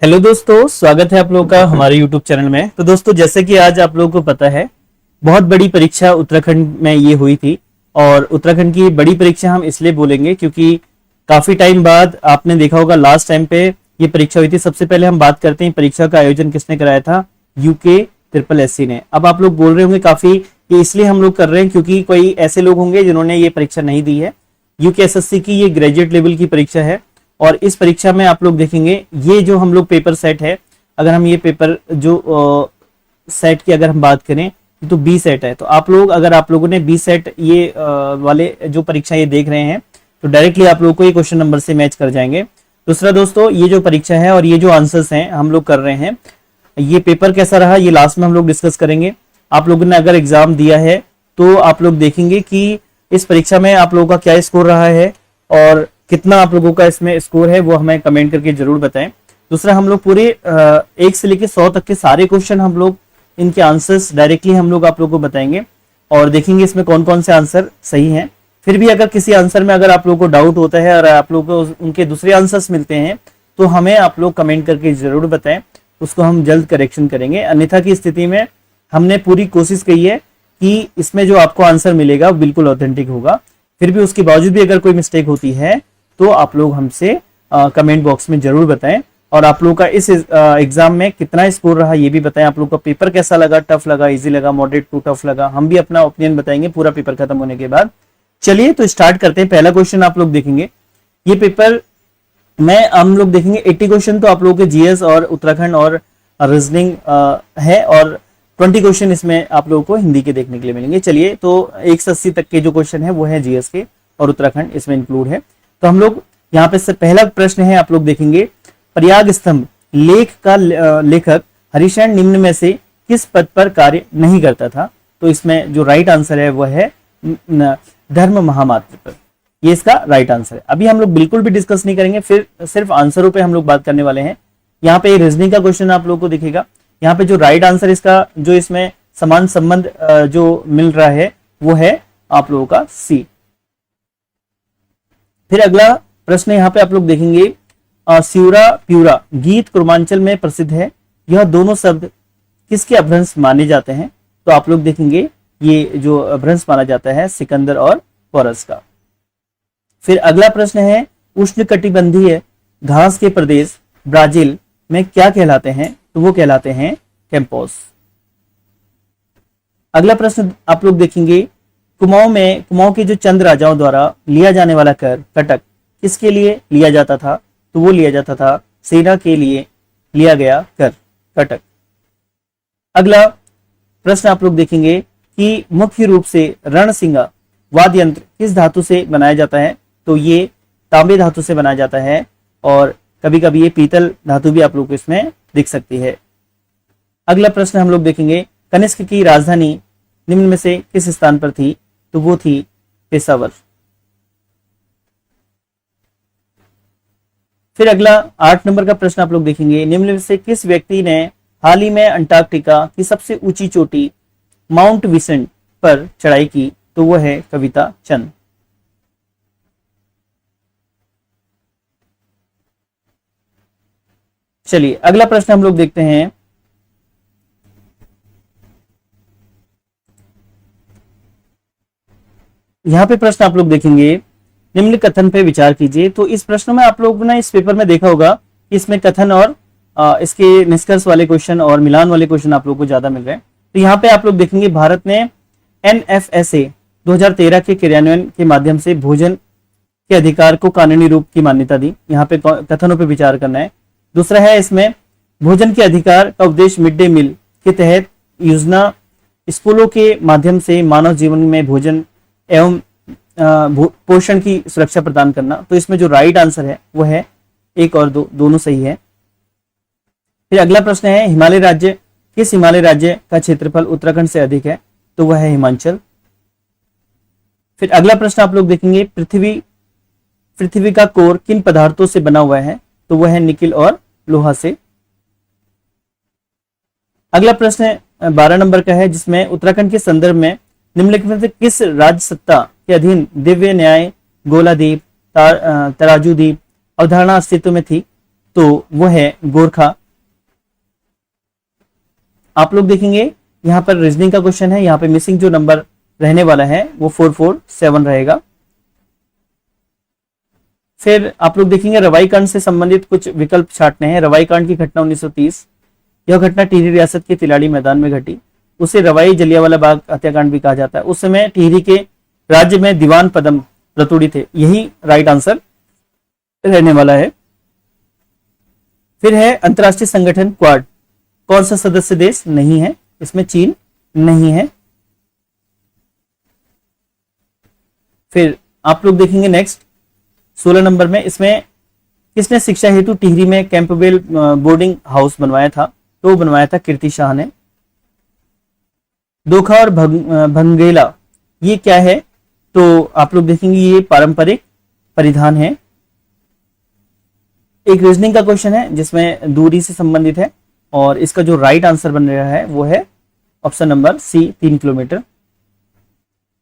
Hello दोस्तों, स्वागत है आप लोगों का हमारे यूट्यूब चैनल में। तो दोस्तों, जैसे कि आज आप लोगों को पता है, बहुत बड़ी परीक्षा उत्तराखंड में ये हुई थी। और उत्तराखंड की बड़ी परीक्षा हम इसलिए बोलेंगे क्योंकि काफी टाइम बाद आपने देखा होगा लास्ट टाइम पे ये परीक्षा हुई थी। सबसे पहले हम बात करते हैं परीक्षा का आयोजन किसने कराया था। यूके ट्रिपल एससी ने। अब आप लोग बोल रहे होंगे काफी ये इसलिए हम लोग कर रहे हैं क्योंकि कोई ऐसे लोग होंगे जिन्होंने ये परीक्षा नहीं दी है। यूकेएसएससी की ये ग्रेजुएट लेवल की परीक्षा है और इस परीक्षा में आप लोग देखेंगे ये जो हम लोग पेपर सेट है, अगर हम ये पेपर जो सेट की अगर हम बात करें तो बी सेट है। तो आप लोग अगर आप लोगों ने बी सेट ये वाले जो परीक्षा ये देख रहे हैं तो डायरेक्टली आप लोगों को ये क्वेश्चन नंबर से मैच कर जाएंगे। दूसरा दोस्तों, ये जो परीक्षा है और ये जो आंसर्स हैं हम लोग कर रहे हैं, ये पेपर कैसा रहा ये लास्ट में हम लोग डिस्कस करेंगे। आप लोगों ने अगर एग्जाम दिया है तो आप लोग देखेंगे कि इस परीक्षा में आप लोगों का क्या स्कोर रहा है और कितना आप लोगों का इसमें स्कोर है वो हमें कमेंट करके जरूर बताएं। दूसरा, हम लोग पूरे 1 से लेकर 100 तक के सारे क्वेश्चन हम लोग इनके आंसर्स डायरेक्टली हम लोग आप लोगों को बताएंगे और देखेंगे इसमें कौन कौन से आंसर सही हैं। फिर भी अगर किसी आंसर में अगर आप लोगों को डाउट होता है और आप लोगों को उनके दूसरे आंसर्स मिलते हैं तो हमें आप लोग कमेंट करके जरूर बताएं, उसको हम जल्द करेक्शन करेंगे। अन्यथा की स्थिति में हमने पूरी कोशिश की है कि इसमें जो आपको आंसर मिलेगा वो बिल्कुल ऑथेंटिक होगा। फिर भी उसके बावजूद भी अगर कोई मिस्टेक होती है तो आप लोग हमसे कमेंट बॉक्स में जरूर बताएं और आप लोगों का इस एग्जाम में कितना स्कोर रहा ये भी बताएं। आप लोग का पेपर कैसा लगा, टफ लगा, इजी लगा, मॉडरेट टू टफ लगा, हम भी अपना ओपिनियन बताएंगे पूरा पेपर खत्म होने के बाद। चलिए तो स्टार्ट करते हैं। पहला क्वेश्चन आप लोग देखेंगे, ये पेपर में हम लोग देखेंगे 80 क्वेश्चन तो आप लोगों के जीएस और उत्तराखंड और रीजनिंग है और 20 क्वेश्चन इसमें आप लोगों को हिंदी के देखने के लिए मिलेंगे। चलिए तो 1 से 80 तक के जो क्वेश्चन है वो है जीएस के और उत्तराखंड इसमें इंक्लूड है। तो हम लोग यहाँ पे से पहला प्रश्न है, आप लोग देखेंगे प्रयाग स्तंभ लेख का लेखक हरिशरण निम्न में से किस पद पर कार्य नहीं करता था। तो इसमें जो राइट आंसर है वो है धर्म महामात्र पर। ये इसका राइट आंसर है। अभी हम लोग बिल्कुल भी डिस्कस नहीं करेंगे, फिर सिर्फ आंसरों पे हम लोग बात करने वाले हैं। यहाँ पे रीजनिंग का क्वेश्चन आप लोगों को दिखेगा। यहाँ पे जो राइट आंसर इसका जो इसमें समान संबंध जो मिल रहा है वो है आप लोगों का सी। फिर अगला प्रश्न यहाँ पे आप लोग देखेंगे स्यूरा प्यूरा गीत कुर्मांचल में प्रसिद्ध है, यह दोनों शब्द किसके अपभ्रंश माने जाते हैं। तो आप लोग देखेंगे ये जो अपभ्रंश माना जाता है सिकंदर और पोरस का। फिर अगला प्रश्न है उष्णकटिबंधीय घास के प्रदेश ब्राजील में क्या कहलाते हैं। तो वो कहलाते हैं कैंपोस। अगला प्रश्न आप लोग देखेंगे कुमाऊं के जो चंद राजाओं द्वारा लिया जाने वाला कर कटक किसके लिए लिया जाता था। तो वो लिया जाता था सेना के लिए लिया गया कर कटक। अगला प्रश्न आप लोग देखेंगे कि मुख्य रूप से रणसिंगा वाद्य यंत्र किस धातु से बनाया जाता है। तो ये तांबे धातु से बनाया जाता है और कभी कभी ये पीतल धातु भी आप लोग को इसमें दिख सकती है। अगला प्रश्न हम लोग देखेंगे कनिष्क की राजधानी निम्न में से किस स्थान पर थी। तो वो थी पेशावर। फिर अगला 8 नंबर का प्रश्न आप लोग देखेंगे निम्न में से किस व्यक्ति ने हाल ही में अंटार्कटिका की सबसे ऊंची चोटी माउंट विसेंट पर चढ़ाई की। तो वो है कविता चंद। चलिए अगला प्रश्न हम लोग देखते हैं। यहां पे प्रश्न आप लोग देखेंगे निम्न कथन पे विचार कीजिए। तो इस प्रश्न में आप लोगों ने इस पेपर में देखा होगा कि इसमें कथन और इसके निष्कर्ष वाले क्वेश्चन और मिलान वाले क्वेश्चन आप लोगों को ज्यादा मिल रहे हैं। तो यहाँ पे आप लोग देखेंगे भारत ने NFSA 2013 के क्रियान्वयन के माध्यम से भोजन के अधिकार को कानूनी रूप की मान्यता दी। यहाँ पे कथनों पे विचार करना है। दूसरा है इसमें भोजन के अधिकार का उद्देश्य मिड डे मील के तहत योजना स्कूलों के माध्यम से मानव जीवन में भोजन एवं पोषण की सुरक्षा प्रदान करना। तो इसमें जो राइट आंसर है वो है 1 और 2 दोनों सही है। फिर अगला प्रश्न है हिमालय राज्य किस हिमालय राज्य का क्षेत्रफल उत्तराखंड से अधिक है। तो वह है हिमाचल। फिर अगला प्रश्न आप लोग देखेंगे पृथ्वी का कोर किन पदार्थों से बना हुआ है। तो वह है निकिल और लोहा से। अगला प्रश्न 12 नंबर का है जिसमें उत्तराखंड के संदर्भ में निम्नलिखित में से किस राज्य सत्ता के अधीन दिव्य न्याय गोलादीप तराजू द्वीप अवधारणा अस्तित्व में थी। तो वो है गोरखा। आप लोग देखेंगे यहाँ पर रीजनिंग का क्वेश्चन है, यहाँ पे मिसिंग जो नंबर रहने वाला है वो 447 रहेगा। फिर आप लोग देखेंगे रवाई कांड से संबंधित कुछ विकल्प छाटने हैं। रवाई कांड की घटना 1930, यह घटना टिहरी रियासत के तिलाड़ी मैदान में घटी। उसे रवाई जलियांवाला बाग हत्याकांड भी कहा जाता है। उस समय टिहरी के राज्य में दीवान पदम रतुड़ी थे। यही राइट आंसर रहने वाला है। फिर है अंतरराष्ट्रीय संगठन क्वाड, कौन सा सदस्य देश नहीं है? इसमें चीन नहीं है। फिर आप लोग देखेंगे नेक्स्ट 16 नंबर में, इसमें किसने शिक्षा हेतु टिहरी में कैंपबेल बोर्डिंग हाउस बनवाया था? तो बनवाया था कीर्ति शाह ने। दोखा और भंगेला ये क्या है? तो आप लोग देखेंगे ये पारंपरिक परिधान है। एक रीजनिंग का क्वेश्चन है जिसमें दूरी से संबंधित है और इसका जो राइट आंसर बन रहा है वो है ऑप्शन नंबर सी, 3 किलोमीटर।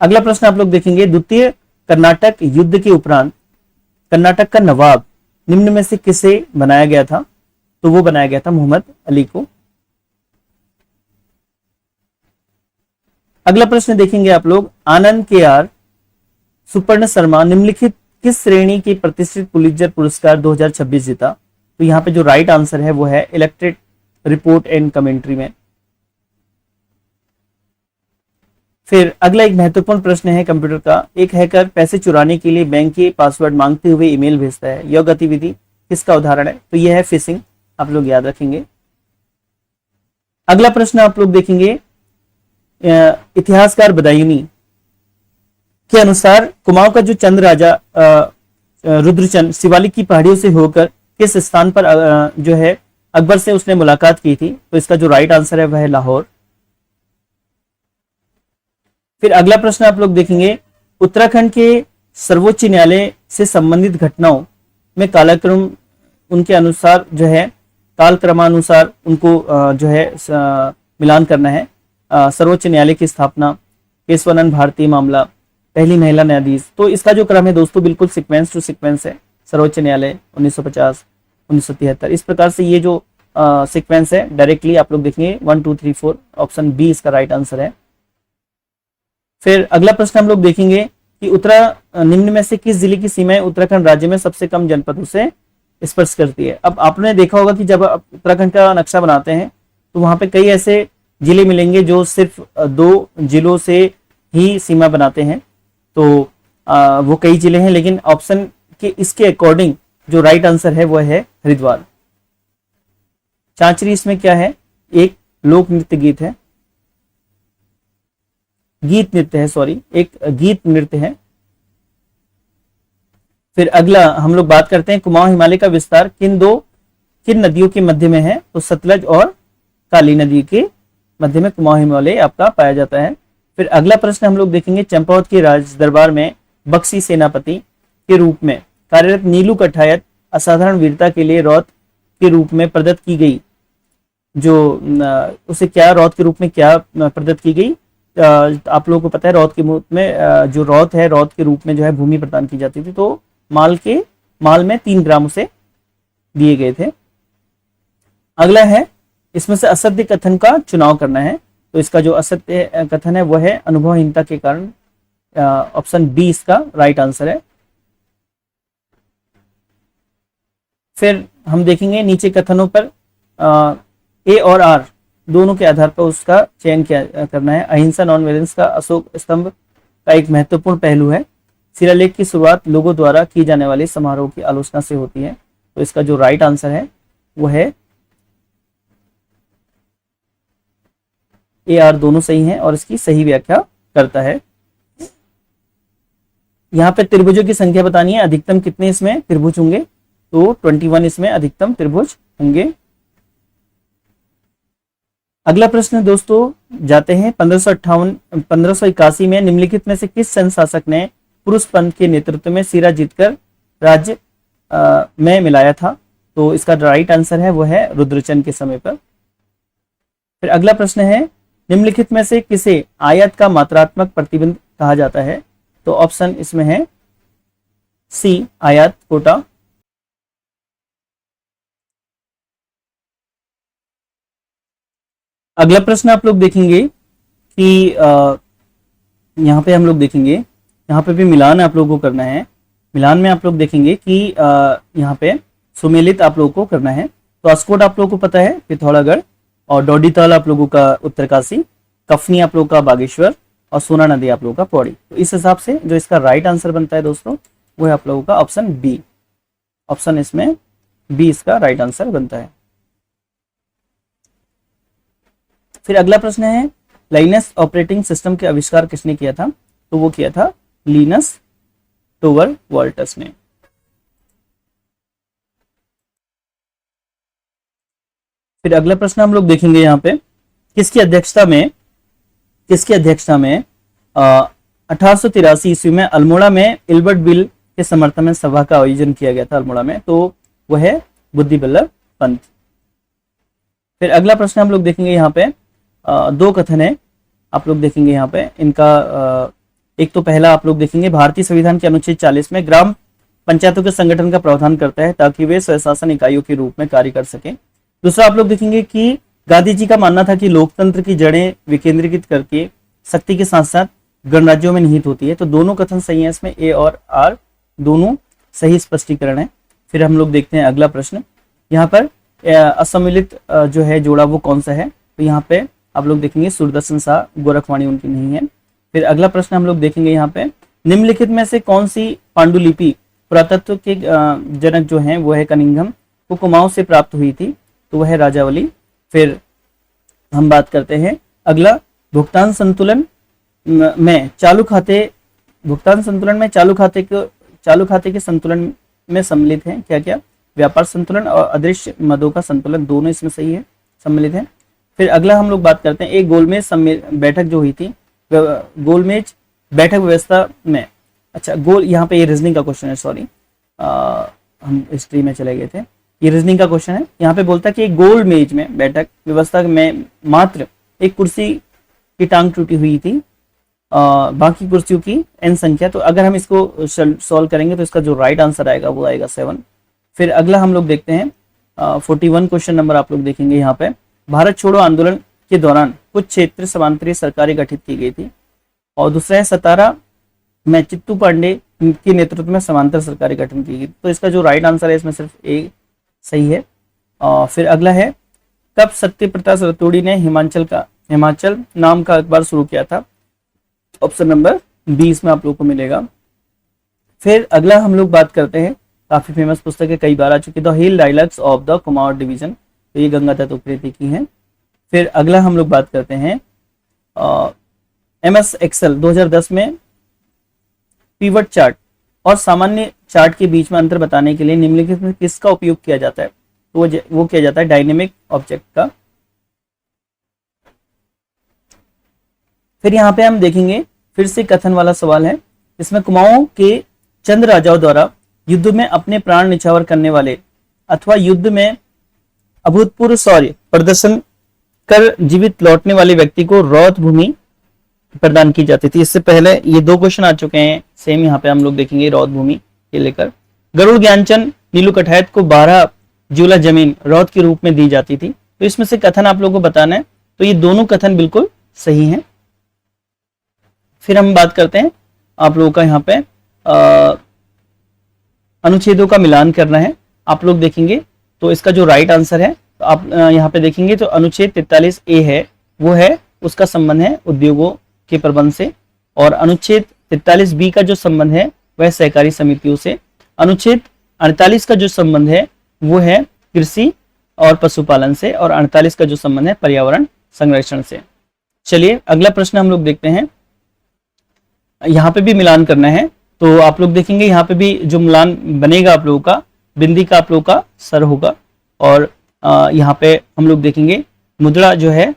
अगला प्रश्न आप लोग देखेंगे, द्वितीय कर्नाटक युद्ध के उपरांत कर्नाटक का नवाब निम्न में से किसे बनाया गया था? तो वो बनाया गया था मोहम्मद अली को। अगला प्रश्न देखेंगे आप लोग, आनंद के आर सुपर्ण शर्मा निम्नलिखित किस श्रेणी के प्रतिष्ठित पुलित्जर पुरस्कार 2026 जीता? तो यहाँ पे जो राइट आंसर है वो है इलेक्टेड रिपोर्ट एंड कमेंट्री में। फिर अगला एक महत्वपूर्ण प्रश्न है कंप्यूटर का, एक हैकर पैसे चुराने के लिए बैंक के पासवर्ड मांगते हुए ईमेल भेजता है, यह गतिविधि किसका उदाहरण है? तो यह है फिशिंग, आप लोग याद रखेंगे। अगला प्रश्न आप लोग देखेंगे, इतिहासकार बदायूनी के अनुसार कुमाऊं का जो चंद राजा रुद्रचंद शिवालिक की पहाड़ियों से होकर किस स्थान पर जो है अकबर से उसने मुलाकात की थी? तो इसका जो राइट आंसर है वह है लाहौर। फिर अगला प्रश्न आप लोग देखेंगे, उत्तराखंड के सर्वोच्च न्यायालय से संबंधित घटनाओं में कालक्रम उनके अनुसार जो है कालक्रमानुसार उनको जो है मिलान करना है। सर्वोच्च न्यायालय की स्थापना, केशवानंद भारती मामला, पहली महिला न्यायाधीश। तो इसका जो क्रम है दोस्तों बिल्कुल सीक्वेंस टू सीक्वेंस है। सर्वोच्च न्यायालय 1950, 1973, इस प्रकार से ये जो सीक्वेंस है डायरेक्टली आप लोग देखेंगे 1 2 3 4, ऑप्शन बी इसका राइट आंसर है। फिर अगला प्रश्न हम लोग देखेंगे कि निम्न में से किस जिले की सीमाएं उत्तराखंड राज्य में सबसे कम जनपदों से स्पर्श करती है? अब आपने देखा होगा कि जब आप उत्तराखंड का नक्शा बनाते हैं तो वहां पे कई ऐसे जिले मिलेंगे जो सिर्फ 2 जिलों से ही सीमा बनाते हैं। तो वो कई जिले हैं, लेकिन ऑप्शन के इसके अकॉर्डिंग जो राइट आंसर है वो है हरिद्वार। चांचरी इसमें क्या है? एक लोक नृत्य गीत है, गीत नृत्य है, सॉरी, एक गीत नृत्य है। फिर अगला हम लोग बात करते हैं, कुमाऊं हिमालय का विस्तार किन नदियों के मध्य में है? तो सतलज और काली नदी के मध्य में कुमाऊं हिमालय आपका पाया जाता है। फिर अगला प्रश्न हम लोग देखेंगे, चंपावत के राज दरबार में बक्सी सेनापति के रूप में कार्यरत नीलू कठायत असाधारण वीरता के लिए रौत के रूप में प्रदत्त की गई, जो उसे क्या रौत के रूप में क्या प्रदत्त की गई? आप लोगों को पता है रौत के रूप में जो रौत है, रौत के रूप में जो है भूमि प्रदान की जाती थी। तो माल में 3 ग्राम उसे दिए गए थे। अगला है, इसमें से असत्य कथन का चुनाव करना है। तो इसका जो असत्य कथन है वह है अनुभवहीनता के कारण, ऑप्शन बी इसका राइट आंसर है। फिर हम देखेंगे नीचे कथनों पर ए और आर दोनों के आधार पर उसका चयन करना है। अहिंसा नॉन वायलेंस का अशोक स्तंभ का एक महत्वपूर्ण पहलू है। शिलालेख की शुरुआत लोगों द्वारा की जाने वाले समारोह की आलोचना से होती है। तो इसका जो राइट आंसर है वो है ए आर, दोनों सही हैं और इसकी सही व्याख्या करता है। यहाँ पे त्रिभुजों की संख्या बतानी है, अधिकतम कितने इसमें त्रिभुज होंगे? तो 21 इसमें अधिकतम त्रिभुज होंगे। अगला प्रश्न दोस्तों जाते हैं 1581 में निम्नलिखित में से किस सन शासक ने पुरुष पंथ के नेतृत्व में सिरा जीतकर राज्य में मिलाया था? तो इसका राइट आंसर है वो है रुद्रचंद के समय पर। फिर अगला प्रश्न है, निम्नलिखित में से किसे आयत का मात्रात्मक प्रतिबंध कहा जाता है? तो ऑप्शन इसमें है सी, आयत कोटा। अगला प्रश्न आप लोग देखेंगे कि यहाँ पे हम लोग देखेंगे, यहाँ पे भी मिलान आप लोगों को करना है। मिलान में आप लोग देखेंगे कि यहाँ पे सुमेलित आप लोगों को करना है। तो अस्कोट आप लोगों को पता है पिथौरागढ़, और डोडीताल आप लोगों का उत्तरकाशी, कफनी आप लोगों का बागेश्वर, और सोना नदी आप लोगों का पौड़ी। तो इस हिसाब से जो इसका राइट आंसर बनता है दोस्तों, वो है आप लोगों का ऑप्शन बी। ऑप्शन इसमें बी इसका राइट आंसर बनता है। फिर अगला प्रश्न है, लाइनस ऑपरेटिंग सिस्टम के आविष्कार किसने किया था? तो वो किया था लिनस टोरवॉल्टस ने। फिर अगला प्रश्न हम लोग देखेंगे यहाँ पे, किसकी अध्यक्षता में 1883 ईस्वी में अल्मोड़ा में इल्बर्ट बिल के समर्थन में सभा का आयोजन किया गया था अल्मोड़ा में? तो वह है बुद्धि बल्लभ पंत। फिर अगला प्रश्न हम लोग देखेंगे यहाँ पे, दो कथन है आप लोग देखेंगे यहाँ पे इनका। एक तो पहला आप लोग देखेंगे, भारतीय संविधान के अनुच्छेद 40 में ग्राम पंचायतों के संगठन का प्रावधान करता है ताकि वे स्वशासन इकाइयों के रूप में कार्य कर सकें। दूसरा आप लोग देखेंगे कि गांधी जी का मानना था कि लोकतंत्र की जड़ें विकेंद्रीकृत करके शक्ति के साथ साथ गणराज्यों में निहित होती है। तो दोनों कथन सही है, इसमें ए और आर दोनों सही स्पष्टीकरण है। फिर हम लोग देखते हैं अगला प्रश्न, यहाँ पर असम्मिलित जो है जोड़ा वो कौन सा है? तो यहाँ पे आप लोग देखेंगे सुदर्शन शाह, गोरखवाणी उनकी नहीं है। फिर अगला प्रश्न हम लोग देखेंगे यहाँ पे, निम्नलिखित में से कौन सी पांडुलिपि पुरातत्व के जनक जो हैं वो है कनिंघम, वो कुमाऊं से प्राप्त हुई थी? तो वह है राजावली। फिर हम बात करते हैं अगला, भुगतान संतुलन में चालू खाते के संतुलन में सम्मिलित हैं क्या क्या? व्यापार संतुलन और अदृश्य मदों का संतुलन, दोनों इसमें सही है, सम्मिलित है। फिर अगला हम लोग बात करते हैं, एक गोलमेज बैठक जो हुई थी, गोलमेज बैठक व्यवस्था में, अच्छा गोल, यहाँ पे ये रीजनिंग का क्वेश्चन है, सॉरी हम हिस्ट्री में चले गए थे, ये रीजनिंग का क्वेश्चन है। यहाँ पे बोलता है कि गोल मेज में बैठक व्यवस्था में मात्र एक कुर्सी की टांग टूटी हुई थी, बाकी कुर्सियों की n संख्या। तो अगर हम इसको सॉल्व करेंगे तो इसका जो राइट आंसर आएगा वो आएगा 7। फिर अगला हम लोग देखते हैं 41 क्वेश्चन नंबर आप लोग देखेंगे यहाँ पे, भारत छोड़ो आंदोलन के दौरान कुछ क्षेत्र समांतरीय सरकारें गठित की गई थी। और दूसरा है सतारा में चित्तू पांडे के नेतृत्व में समांतर सरकारें गठन की गई। तो इसका जो राइट आंसर है इसमें सिर्फ ए सही है। फिर अगला है, कब सत्य प्रकाश रतोड़ी ने हिमाचल नाम का अखबार शुरू किया था? ऑप्शन नंबर 20 में आप लोगों को मिलेगा। फिर अगला हम लोग बात करते हैं, काफी फेमस पुस्तक है, कई बार आ चुकी, the hill dialogues of the Kumaon division, तो ये गंगादत्त उप्रेती की है। फिर अगला हम लोग बात करते हैं MS एक्सेल 2010 में पिवट चार्ट और सामान्य चार्ट के बीच में अंतर बताने के लिए निम्नलिखित में किसका उपयोग किया जाता है? तो वो किया जाता है डायनेमिक ऑब्जेक्ट का। फिर यहाँ पे हम देखेंगे, फिर से कथन वाला सवाल है, इसमें कुमाऊं के चंद राजाओं द्वारा युद्ध में अपने प्राण निछावर करने वाले अथवा युद्ध में अभूतपूर्व शौर्य प्रदर्शन कर जीवित लौटने वाले व्यक्ति को रौद्र भूमि प्रदान की जाती थी। इससे पहले ये दो क्वेश्चन आ चुके हैं सेम, यहाँ पे हम लोग देखेंगे रौद्र भूमि के लेकर। गरुड़ ज्ञानचंद नीलू कठायत को 12 जूला जमीन रौद्र के रूप में दी जाती थी। तो इसमें से कथन आप लोगों को बताना है, तो ये दोनों कथन बिल्कुल सही हैं। फिर हम बात करते हैं आप लोगों का यहाँ पे अनुच्छेदों का मिलान करना है। आप लोग देखेंगे तो इसका जो राइट आंसर है, तो आप यहाँ पे देखेंगे तो अनुच्छेद 43A है, वो है उसका संबंध है उद्योगों के प्रबंध से, और अनुच्छेद 43B का जो संबंध है वह सहकारी समितियों से। अनुच्छेद 48 का जो संबंध है वो है कृषि और पशुपालन से, और 48 का जो संबंध है पर्यावरण संरक्षण से। चलिए अगला प्रश्न हम लोग देखते हैं, यहाँ पे भी मिलान करना है। तो आप लोग देखेंगे यहाँ पे भी जो मिलान बनेगा आप लोगों का, बिंदी का आप लोगों का सर होगा, और यहाँ पे हम लोग देखेंगे मुद्रा जो है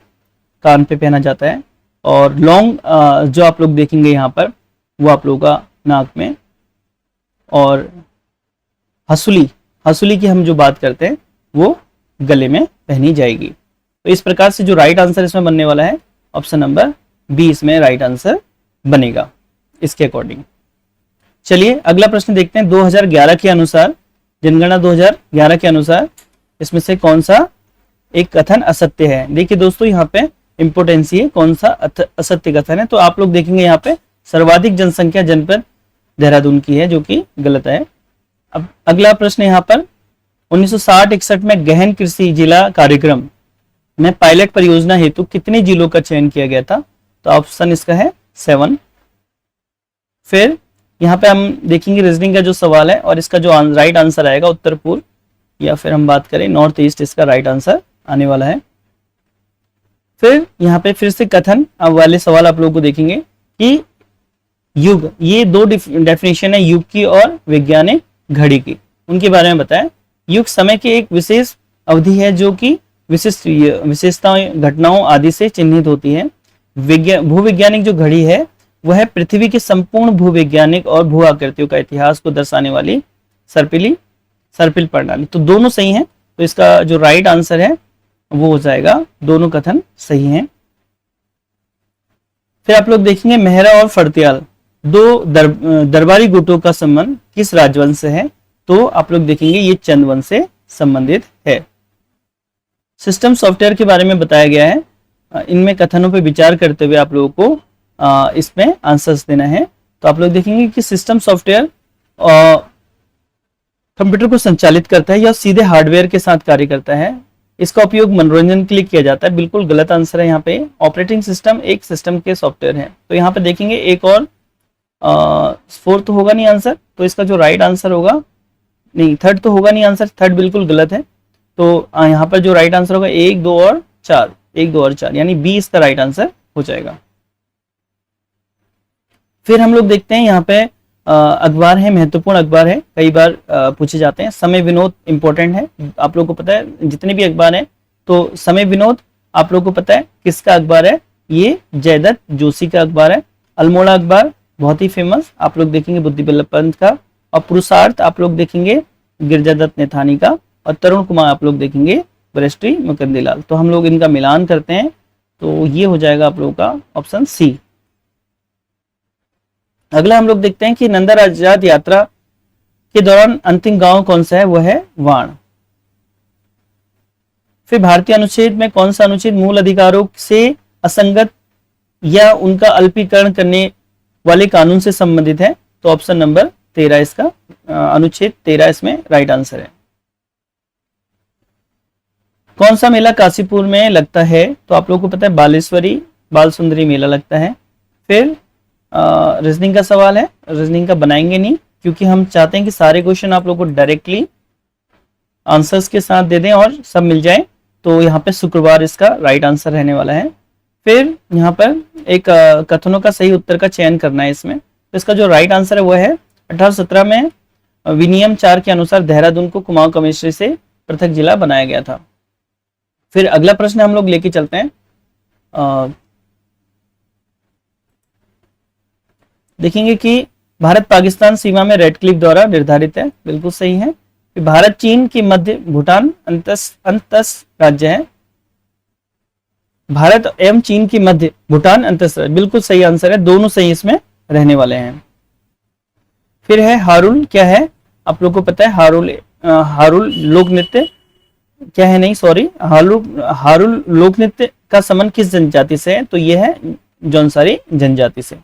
कान पे पहना जाता है, और लौंग जो आप लोग देखेंगे यहाँ पर वो आप लोगों का नाक में, और हसूली की हम जो बात करते हैं वो गले में पहनी जाएगी। तो इस प्रकार से जो राइट आंसर इसमें बनने वाला है ऑप्शन नंबर बी इसमें राइट आंसर बनेगा इसके अकॉर्डिंग। चलिए अगला प्रश्न देखते हैं, 2011 के अनुसार, जनगणना 2011 के अनुसार इसमें से कौन सा एक कथन असत्य है। देखिए दोस्तों यहाँ पे इंपोर्टेंसी है, कौन सा असत्य कथन है। तो आप लोग देखेंगे यहाँ पे सर्वाधिक जनसंख्या जनपद देहरादून की है, जो कि गलत है। अब अगला प्रश्न यहाँ पर 1960-61 में गहन कृषि जिला कार्यक्रम में पायलट परियोजना हेतु कितने जिलों का चयन किया गया था? तो ऑप्शन इसका है 7। फिर यहाँ पे हम देखेंगे रीजनिंग का जो सवाल है और इसका जो राइट आंसर आएगा उत्तर पूर्व या फिर हम बात करें नॉर्थ ईस्ट, इसका राइट आंसर आने वाला है। फिर यहाँ पे फिर से कथन अब वाले सवाल आप लोगों को देखेंगे कि युग, ये दो डेफिनेशन है युग की और वैज्ञानिक घड़ी की, उनके बारे में बताएं। युग समय की एक विशेष अवधि है जो कि विशिष्ट विशेषताओं, घटनाओं आदि से चिन्हित होती है। भूवैज्ञानिक जो घड़ी है वह है पृथ्वी के संपूर्ण भूवैज्ञानिक और भू आकृतियों का इतिहास को दर्शाने वाली सर्पिल प्रणाली। तो दोनों सही हैं, तो इसका जो राइट आंसर है वो हो जाएगा, दोनों कथन सही हैं। फिर आप लोग देखेंगे मेहरा और फड़तियाल दो दरबारी गुटों का संबंध किस राजवंश से है? तो आप लोग देखेंगे ये चंद वंश से संबंधित है। सिस्टम सॉफ्टवेयर के बारे में बताया गया है, इनमें कथनों पर विचार करते हुए आप लोगों को इसमें आंसर्स देना है। तो आप लोग देखेंगे कि सिस्टम सॉफ्टवेयर कंप्यूटर को संचालित करता है या सीधे हार्डवेयर के साथ कार्य करता है। इसका उपयोग मनोरंजन के लिए किया जाता है, बिल्कुल गलत आंसर है यहाँ पे। ऑपरेटिंग सिस्टम एक सिस्टम के सॉफ्टवेयर है। तो यहाँ पे देखेंगे एक और फोर्थ तो होगा नहीं आंसर, तो इसका जो राइट आंसर होगा, नहीं थर्ड तो होगा नहीं आंसर, थर्ड बिल्कुल गलत है। तो यहाँ पर जो राइट आंसर होगा 1, 2 और 4, 1, 2 और 4, यानी बी इसका राइट आंसर हो जाएगा। फिर हम लोग देखते हैं यहाँ पे अखबार है, महत्वपूर्ण अखबार है, कई बार पूछे जाते हैं। समय विनोद इंपॉर्टेंट है, आप लोगों को पता है जितने भी अखबार हैं, तो समय विनोद आप लोगों को पता है किसका अखबार है? ये जयदत्त जोशी का अखबार है। अल्मोड़ा अखबार बहुत ही फेमस, आप लोग देखेंगे बुद्धि बल्लभ पंत का। और पुरुषार्थ आप लोग देखेंगे गिरजादत्त नेथानी का। और तरुण कुमार आप लोग देखेंगे बृहस्पति मुकुंदलाल। तो हम लोग इनका मिलान करते हैं, तो ये हो जाएगा आप लोगों का ऑप्शन सी। अगला हम लोग देखते हैं कि नंदा आजाद यात्रा के दौरान अंतिम गांव कौन सा है? वह है वाण। फिर भारतीय अनुच्छेद में कौन सा अनुच्छेद मूल अधिकारों से असंगत या उनका अल्पीकरण करने वाले कानून से संबंधित है? तो ऑप्शन नंबर 13 इसका अनुच्छेद 13 इसमें राइट आंसर है। कौन सा मेला काशीपुर में लगता है? तो आप लोगों को पता है बालेश्वरी बाल सुंदरी मेला लगता है। फिर रीजनिंग का सवाल है, रीजनिंग का बनाएंगे नहीं क्योंकि हम चाहते हैं कि सारे क्वेश्चन आप लोगों को डायरेक्टली आंसर्स के साथ दे दें और सब मिल जाए। तो यहाँ पे शुक्रवार इसका राइट आंसर रहने वाला है। फिर यहाँ पर एक कथनों का सही उत्तर का चयन करना है इसमें। तो इसका जो राइट आंसर है वो है 1817 में विनियम 4 के अनुसार देहरादून को कुमाऊं कमिश्नरी से पृथक जिला बनाया गया था। फिर अगला प्रश्न हम लोग लेके चलते हैं, देखेंगे कि भारत पाकिस्तान सीमा में रेडक्लिफ द्वारा निर्धारित है, बिल्कुल सही है। भारत चीन के मध्य भूटान अंतस राज्य है। भारत एवं चीन के मध्य भूटान अंतस राज्य, बिल्कुल सही आंसर है, दोनों सही इसमें रहने वाले हैं। फिर है हारुल, क्या है आप लोग को पता है? हारुल लोक नृत्य क्या है? नहीं सॉरी, हारुल लोक नृत्य का संबंध किस जनजाति से है? तो यह है जौनसारी जनजाति से।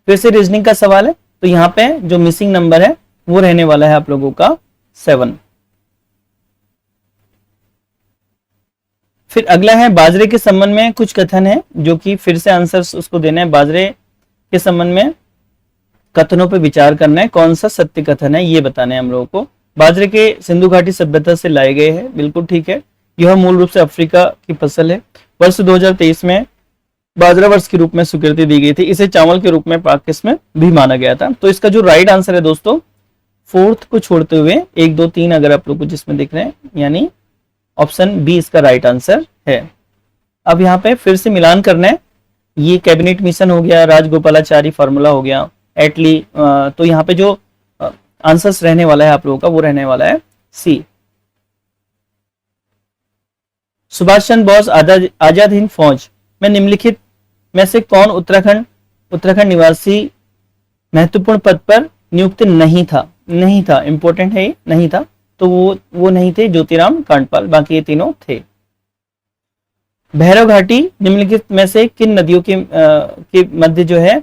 फिर से रीजनिंग का सवाल है, तो यहाँ पे जो मिसिंग नंबर है वो रहने वाला है आप लोगों का 7। फिर अगला है बाजरे के संबंध में कुछ कथन है, जो कि फिर से आंसर उसको देना है। बाजरे के संबंध में कथनों पर विचार करना है, कौन सा सत्य कथन है ये बताना है हम लोगों को। बाजरे के सिंधु घाटी सभ्यता से लाए गए हैं, बिल्कुल ठीक है। यह मूल रूप से अफ्रीका की फसल है। वर्ष 2023 में बाजरा वर्ष के रूप में स्वीकृति दी गई थी। इसे चावल के रूप में पाकिस में भी माना गया था। तो इसका जो राइट आंसर है दोस्तों, फोर्थ को छोड़ते हुए 1, 2, 3 अगर आप लोग को जिसमें दिख रहे हैं, यानी ऑप्शन बी इसका राइट आंसर है। अब यहाँ पे फिर से मिलान करना है, ये कैबिनेट मिशन हो गया, राजगोपालाचारी फार्मूला हो गया, एटली। तो यहाँ पे जो आंसर्स रहने वाला है आप लोगों का वो रहने वाला है सी। सुभाष चंद्र बोस आजाद हिंद फौज में निम्नलिखित में से कौन उत्तराखंड निवासी महत्वपूर्ण पद पर नियुक्त नहीं था? इंपॉर्टेंट है ये, नहीं था। तो वो नहीं थे ज्योतिराम कांडपाल, बाकी ये तीनों थे। भैरव घाटी निम्नलिखित में से किन नदियों के मध्य जो है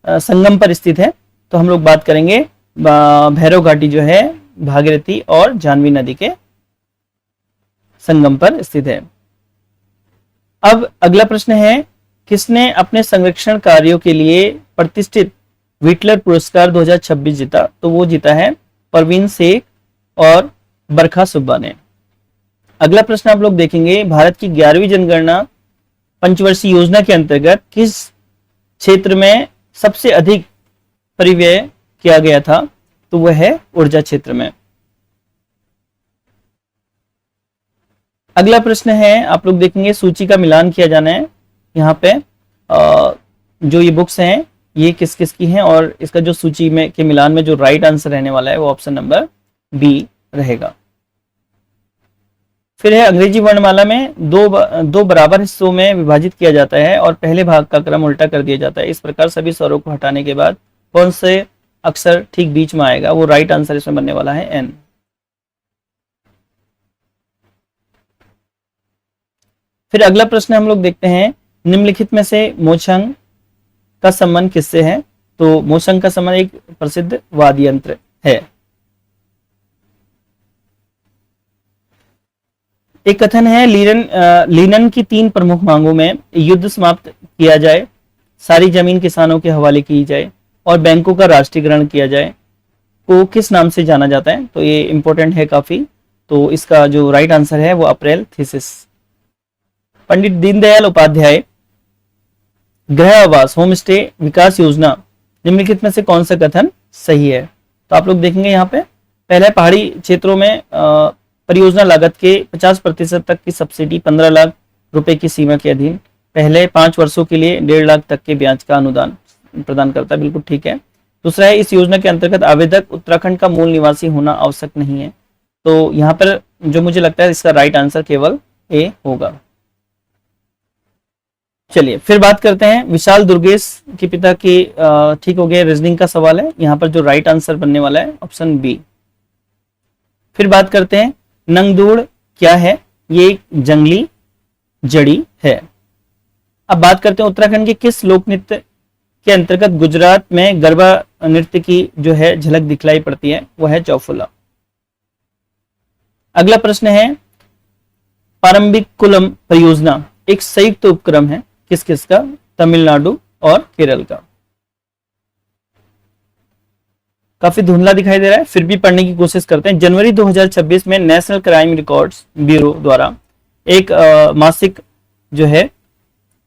संगम पर स्थित है? तो हम लोग बात करेंगे भैरव घाटी जो है भागीरथी और जाह्नवी नदी के संगम पर स्थित है। अब अगला प्रश्न है, किसने अपने संरक्षण कार्यों के लिए प्रतिष्ठित व्हिटलर पुरस्कार 2026 जीता? तो वो जीता है परवीन शेख और बरखा सुब्बा ने। अगला प्रश्न आप लोग देखेंगे, भारत की 11वीं जनगणना पंचवर्षीय योजना के अंतर्गत किस क्षेत्र में सबसे अधिक परिव्यय किया गया था? तो वह है ऊर्जा क्षेत्र में। अगला प्रश्न है, आप लोग देखेंगे सूची का मिलान किया जाना है। यहाँ पे जो ये बुक्स हैं ये किस किस की हैं, और इसका जो सूची में के मिलान में जो राइट आंसर रहने वाला है वो ऑप्शन नंबर बी रहेगा। फिर है, अंग्रेजी वर्णमाला में दो बराबर हिस्सों में विभाजित किया जाता है और पहले भाग का क्रम उल्टा कर दिया जाता है। इस प्रकार सभी स्वरों को हटाने के बाद कौन से अक्षर ठीक बीच में आएगा? वो राइट आंसर इसमें बनने वाला है एन। फिर अगला प्रश्न हम लोग देखते हैं, निम्नलिखित में से मोचंग का संबंध किससे है? तो मोचंग का संबंध एक प्रसिद्ध वाद्य यंत्र है। एक कथन है, लीनन की 3 प्रमुख मांगों में युद्ध समाप्त किया जाए, सारी जमीन किसानों के हवाले की जाए और बैंकों का राष्ट्रीयकरण किया जाए, को किस नाम से जाना जाता है? तो ये इंपॉर्टेंट है काफी। तो इसका जो राइट आंसर है वो अप्रैल थीसिस। पंडित दीनदयाल उपाध्याय गृह आवास होम स्टे विकास योजना निम्नलिखित में से कौन सा कथन सही है? तो आप लोग देखेंगे यहाँ पे, पहले पहाड़ी क्षेत्रों में परियोजना लागत के 50% तक की सब्सिडी 15 लाख रुपए की सीमा के अधीन, पहले 5 वर्षों के लिए 1.5 लाख तक के ब्याज का अनुदान प्रदान करता है। बिल्कुल ठीक है। दूसरा है, इस योजना के अंतर्गत आवेदक उत्तराखंड का मूल निवासी होना आवश्यक नहीं है। तो यहाँ पर जो मुझे लगता है इसका राइट आंसर केवल ए होगा। चलिए फिर बात करते हैं, विशाल दुर्गेश के पिता की ठीक हो गया, रीजनिंग का सवाल है। यहाँ पर जो राइट आंसर बनने वाला है ऑप्शन बी। फिर बात करते हैं, नंगदूड़ क्या है? ये एक जंगली जड़ी है। अब बात करते हैं, उत्तराखंड के किस लोक नृत्य के अंतर्गत गुजरात में गरबा नृत्य की जो है झलक दिखलाई पड़ती है? वो है चौफुला। अगला प्रश्न है, पारंबिकुलम परियोजना एक संयुक्त उपक्रम है किस किस का? तमिलनाडु और केरल का। काफी धुंधला दिखाई दे रहा है, फिर भी पढ़ने की कोशिश करते हैं। जनवरी 2026 में नेशनल क्राइम रिकॉर्ड्स ब्यूरो द्वारा एक मासिक जो है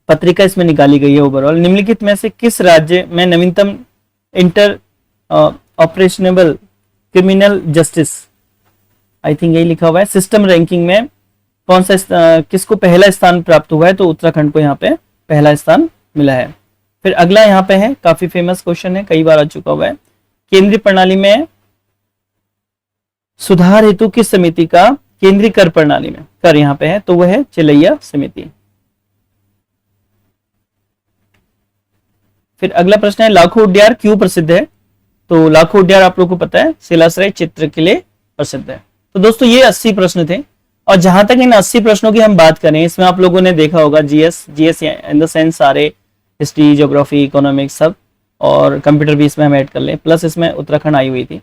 पत्रिका इसमें निकाली गई है ओवरऑल। निम्नलिखित में से किस राज्य में नवीनतम interoperable criminal justice, I think यही लिखा हुआ है, सिस्टम रैंकिंग में कौन सा किसको पहला स्थान प्राप्त हुआ है? तो उत्तराखंड को यहाँ पे पहला स्थान मिला है। फिर अगला यहाँ पे है, काफी फेमस क्वेश्चन है, कई बार आ चुका हुआ है, केंद्रीय प्रणाली में सुधार हेतु किस समिति का केंद्रीय कर प्रणाली में कर यहाँ पे है? तो वह है चिलैया समिति। फिर अगला प्रश्न है, लाखों उड्यार क्यों प्रसिद्ध है? तो लाखों उड्यार आप लोग को पता है शिलाश्रय चित्र के लिए प्रसिद्ध है। तो दोस्तों ये 80 प्रश्न थे, और जहां तक इन 80 प्रश्नों की हम बात करें, इसमें आप लोगों ने देखा होगा जीएस इन द सेंस सारे हिस्ट्री, ज्योग्राफी, इकोनॉमिक्स सब, और कंप्यूटर भी इसमें हम ऐड कर लें, प्लस इसमें उत्तराखंड आई हुई थी।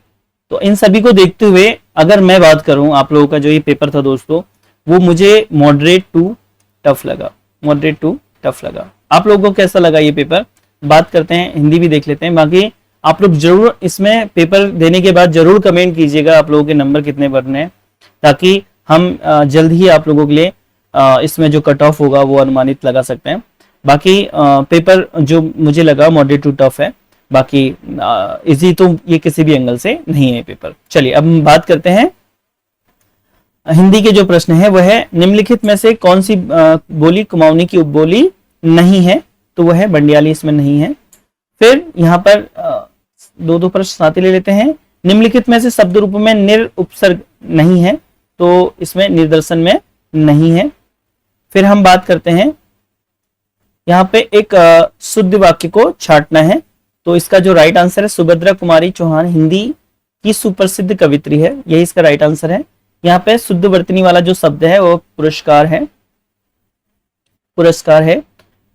तो इन सभी को देखते हुए अगर मैं बात करूं, आप लोगों का जो ये पेपर था दोस्तों, वो मुझे मॉडरेट टू टफ लगा। मॉडरेट टू टफ लगा। आप लोगों को कैसा लगा ये पेपर? बात करते हैं, हिंदी भी देख लेते हैं। बाकी आप लोग जरूर इसमें पेपर देने के बाद जरूर कमेंट कीजिएगा आप लोगों के नंबर कितने बनने हैं, ताकि हम जल्द ही आप लोगों के लिए इसमें जो कट ऑफ होगा वो अनुमानित लगा सकते हैं। बाकी पेपर जो मुझे लगा मॉडरेट टू टफ है, बाकी इजी तो ये किसी भी एंगल से नहीं है पेपर। चलिए अब हम बात करते हैं, हिंदी के जो प्रश्न है वह है, निम्नलिखित में से कौन सी बोली कुमाऊनी की उपबोली नहीं है? तो वह है बंडियाली, इसमें नहीं है। फिर यहाँ पर दो प्रश्न साथ ही ले लेते हैं, निम्नलिखित में से शब्द रूप में निर उपसर्ग नहीं है? तो इसमें निर्दर्शन में नहीं है। फिर हम बात करते हैं, यहाँ पे एक शुद्ध वाक्य को छांटना है, तो इसका जो राइट आंसर है, सुभद्रा कुमारी चौहान हिंदी की सुप्रसिद्ध कवित्री है, यही इसका राइट आंसर है। यहाँ पे शुद्ध वर्तनी वाला जो शब्द है वो पुरस्कार है, पुरस्कार है।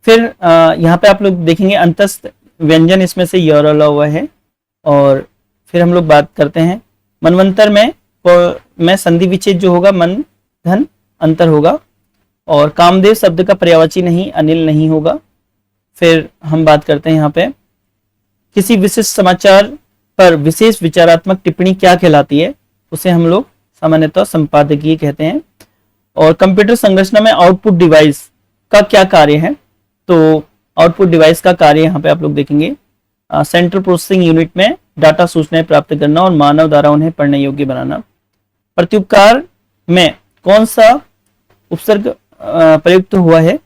फिर यहाँ पे आप लोग देखेंगे अंतस्थ व्यंजन इसमें से य रला हुआ है। और फिर हम लोग बात करते हैं मनवंतर में संधि विच्छेद जो होगा मन धन अंतर होगा। और कामदेव शब्द का पर्यायवाची नहीं अनिल नहीं होगा। फिर हम बात करते हैं यहाँ पे किसी विशिष्ट समाचार पर विशेष विचारात्मक टिप्पणी क्या कहलाती है, उसे हम लोग सामान्यतः संपादकीय कहते हैं। और कंप्यूटर संरचना में आउटपुट डिवाइस का क्या कार्य है, तो आउटपुट डिवाइस का कार्य यहाँ पे आप लोग देखेंगे सेंट्रल प्रोसेसिंग यूनिट में डाटा सूचनाएं प्राप्त करना और मानव द्वारा उन्हें पढ़ने योग्य बनाना। प्रत्युपकार में कौन सा उपसर्ग प्रयुक्त हुआ है,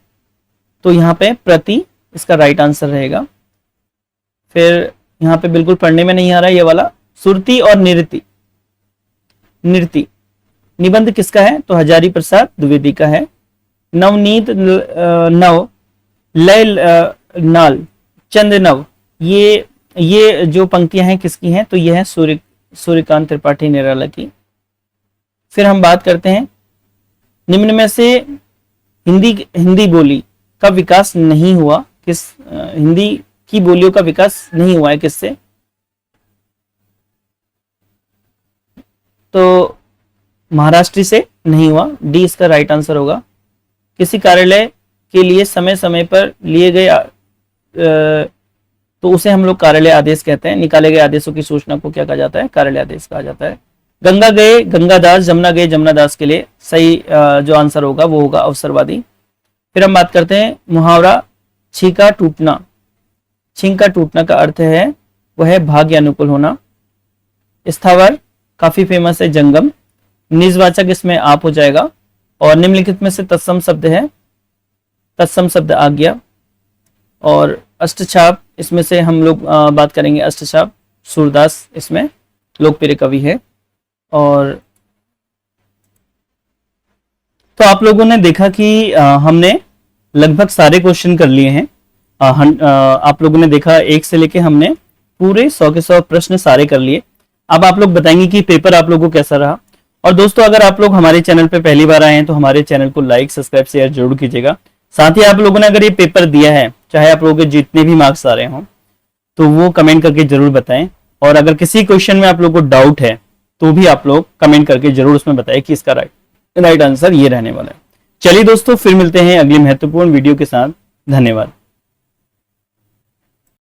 तो यहाँ पे प्रति इसका राइट आंसर रहेगा। फिर यहाँ पे बिल्कुल पढ़ने में नहीं आ रहा है ये वाला, सुरती और निरति, नृति निबंध किसका है, तो हजारी प्रसाद द्विवेदी का है। नवनीत नव लय नाल चंद नव, ये जो पंक्तियां हैं किसकी हैं, तो ये है सूर्यकांत त्रिपाठी निराला की। फिर हम बात करते हैं निम्न में से हिंदी बोली का विकास नहीं हुआ किस, हिंदी की बोलियों का विकास नहीं हुआ है किससे, तो महाराष्ट्र से नहीं हुआ, डी इसका राइट आंसर होगा। किसी कार्यालय के लिए समय समय पर लिए गए तो उसे हम लोग कार्यालय आदेश कहते हैं। निकाले गए आदेशों की सूचना को क्या कहा जाता है, कार्यालय आदेश कहा जाता है। गंगा गए गंगादास, जमुना गए जमुनादास के लिए सही जो आंसर होगा वो होगा अवसरवादी। फिर हम बात करते हैं मुहावरा छींका टूटना, छींका टूटना का अर्थ है वह है भाग्य अनुकूल होना। स्थावर काफी फेमस है जंगम, निजवाचक इसमें आप हो जाएगा। और निम्नलिखित में से तत्सम शब्द है, तत्सम शब्द आज्ञा। और अष्टछाप इसमें से हम लोग बात करेंगे, अष्टछाप सूरदास इसमें लोकप्रिय कवि है। और तो आप लोगों ने देखा कि हमने लगभग सारे क्वेश्चन कर लिए हैं। आप लोगों ने देखा एक से लेके हमने पूरे 100 के 100 प्रश्न सारे कर लिए। अब आप लोग बताएंगे कि पेपर आप लोगों को कैसा रहा। और दोस्तों अगर आप लोग हमारे चैनल पे पहली बार आए हैं तो हमारे चैनल को लाइक सब्सक्राइब शेयर जरूर कीजिएगा। साथ ही आप लोगों ने अगर ये पेपर दिया है, चाहे आप लोगों के जितने भी मार्क्स आ रहे हों, तो वो कमेंट करके जरूर बताएं। और अगर किसी क्वेश्चन में आप लोग को डाउट है तो भी आप लोग कमेंट करके जरूर उसमें बताएं कि इसका राइट आंसर ये रहने वाला है। चलिए दोस्तों फिर मिलते हैं अगली महत्वपूर्ण वीडियो के साथ। धन्यवाद।